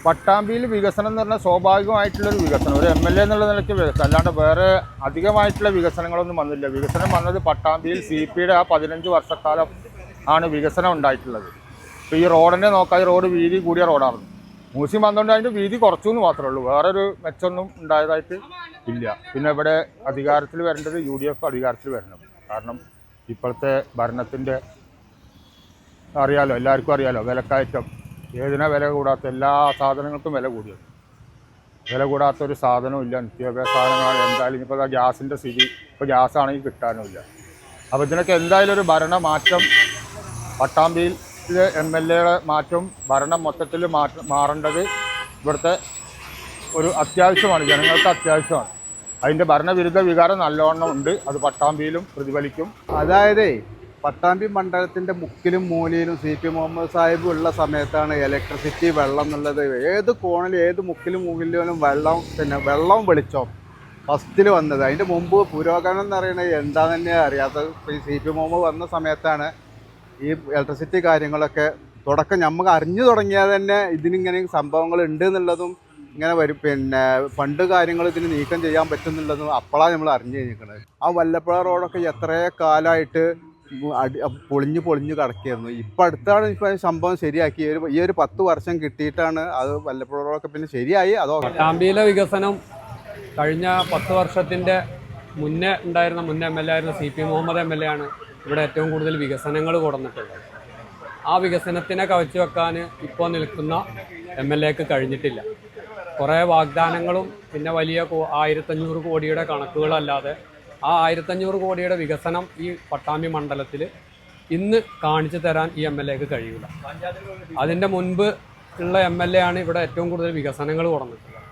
പട്ടാമ്പിയിൽ വികസനം എന്ന് പറഞ്ഞാൽ സ്വാഭാവികമായിട്ടുള്ളൊരു വികസനം, ഒരു MLA എന്നുള്ള നിലയ്ക്ക് വികസനം, അല്ലാണ്ട് വേറെ അധികമായിട്ടുള്ള വികസനങ്ങളൊന്നും വന്നില്ല. വികസനം വന്നത് പട്ടാമ്പിയിൽ CPയുടെ ആ 15 വർഷക്കാലം ആണ് വികസനം ഉണ്ടായിട്ടുള്ളത്. ഇപ്പോൾ ഈ റോഡിനെ നോക്കാം, ഈ റോഡ് വീതി കൂടിയ റോഡാണ്. മൂസി വന്നുകൊണ്ട് അതിൻ്റെ വീതി കുറച്ചു എന്ന് മാത്രമേ ഉള്ളൂ, വേറൊരു മെച്ചമൊന്നും ഉണ്ടായതായിട്ട് ഇല്ല. പിന്നെ ഇവിടെ അധികാരത്തിൽ വരേണ്ടത് UDF അധികാരത്തിൽ വരണം. കാരണം ഇപ്പോഴത്തെ ഭരണത്തിൻ്റെ അറിയാലോ, എല്ലാവർക്കും അറിയാലോ, വിലക്കയറ്റം, ഏതിനാ വില കൂടാത്ത, എല്ലാ സാധനങ്ങൾക്കും വില കൂടിയത്. വില കൂടാത്തൊരു സാധനവും ഇല്ല. നിത്യോപയോഗ സാധനങ്ങൾ എന്തായാലും ഇപ്പോൾ ഗ്യാസിൻ്റെ സ്ഥിതി, ഇപ്പോൾ ഗ്യാസാണെങ്കിൽ കിട്ടാനുമില്ല. അപ്പോൾ ഇതിനൊക്കെ എന്തായാലും ഒരു ഭരണമാറ്റം, പട്ടാമ്പിയിൽ MLAയുടെ മാറ്റം, ഭരണം മൊത്തത്തിൽ മാറേണ്ടത് ഇവിടുത്തെ ഒരു അത്യാവശ്യമാണ്, ജനങ്ങൾക്ക് അത്യാവശ്യമാണ്. അതിൻ്റെ ഭരണവിരുദ്ധ വികാരം നല്ലോണം ഉണ്ട്, അത് പട്ടാമ്പിയിലും പ്രതിഫലിക്കും. അതായത് പട്ടാമ്പി മണ്ഡലത്തിൻ്റെ മുക്കിലും മൂലയിലും CP മുഹമ്മദ് സാഹിബ് ഉള്ള സമയത്താണ് ഇലക്ട്രിസിറ്റി, വെള്ളം എന്നുള്ളത് ഏത് കോണിലും ഏത് മുക്കിലും മൂക്കിലും വെള്ളം, പിന്നെ വെള്ളവും വെളിച്ചവും ഫസ്റ്റിൽ വന്നത്. അതിൻ്റെ മുമ്പ് പുരോഗമനം എന്ന് പറയുന്നത് എന്താണെന്ന് തന്നെ അറിയാത്തത്. ഈ CP മുഹമ്മദ് വന്ന സമയത്താണ് ഈ ഇലക്ട്രിസിറ്റി കാര്യങ്ങളൊക്കെ തുടക്കം നമുക്ക് അറിഞ്ഞു തുടങ്ങിയാൽ തന്നെ ഇതിനിങ്ങനെ സംഭവങ്ങൾ ഉണ്ട് എന്നുള്ളതും ഇങ്ങനെ വരും. പിന്നെ ഫണ്ട് കാര്യങ്ങൾ ഇതിന് നീക്കം ചെയ്യാൻ പറ്റുന്നുള്ളതും അപ്പോഴാണ് നമ്മൾ അറിഞ്ഞു കഴിഞ്ഞിരിക്കുന്നത്. ആ വല്ലപ്പുഴ റോഡൊക്കെ എത്രയോ കാലമായിട്ട് പൊളിഞ്ഞ് കിടക്കുകയായിരുന്നു. ഇപ്പം അടുത്താണ് ഇപ്പോൾ സംഭവം ശരിയാക്കി. ഈ ഒരു 10 വർഷം കിട്ടിയിട്ടാണ് അത് വല്ലപ്പുഴ റോഡൊക്കെ പിന്നെ ശരിയായി. അതോ പട്ടാമ്പിയിലെ വികസനം കഴിഞ്ഞ 10 വർഷത്തിൻ്റെ മുന്നേ ഉണ്ടായിരുന്ന മുൻ MLA ആയിരുന്ന CP മുഹമ്മദ് MLA ആണ് ഇവിടെ ഏറ്റവും കൂടുതൽ വികസനങ്ങൾ കൊടുത്തിട്ടുള്ളത്. ആ വികസനത്തിനെ കവച്ചു വെക്കാൻ ഇപ്പോൾ നിൽക്കുന്ന MLAക്ക് കഴിഞ്ഞിട്ടില്ല. കുറേ വാഗ്ദാനങ്ങളും പിന്നെ വലിയ 1500 കോടിയുടെ കണക്കുകളല്ലാതെ ആ 1500 കോടിയുടെ വികസനം ഈ പട്ടാമ്പി മണ്ഡലത്തിൽ ഇന്ന് കാണിച്ചു തരാൻ ഈ MLAക്ക് കഴിയില്ല. അതിൻ്റെ മുൻപ് ഉള്ള MLA ആണ് ഇവിടെ ഏറ്റവും കൂടുതൽ വികസനങ്ങൾ കൊടുത്തിട്ടുള്ളത്.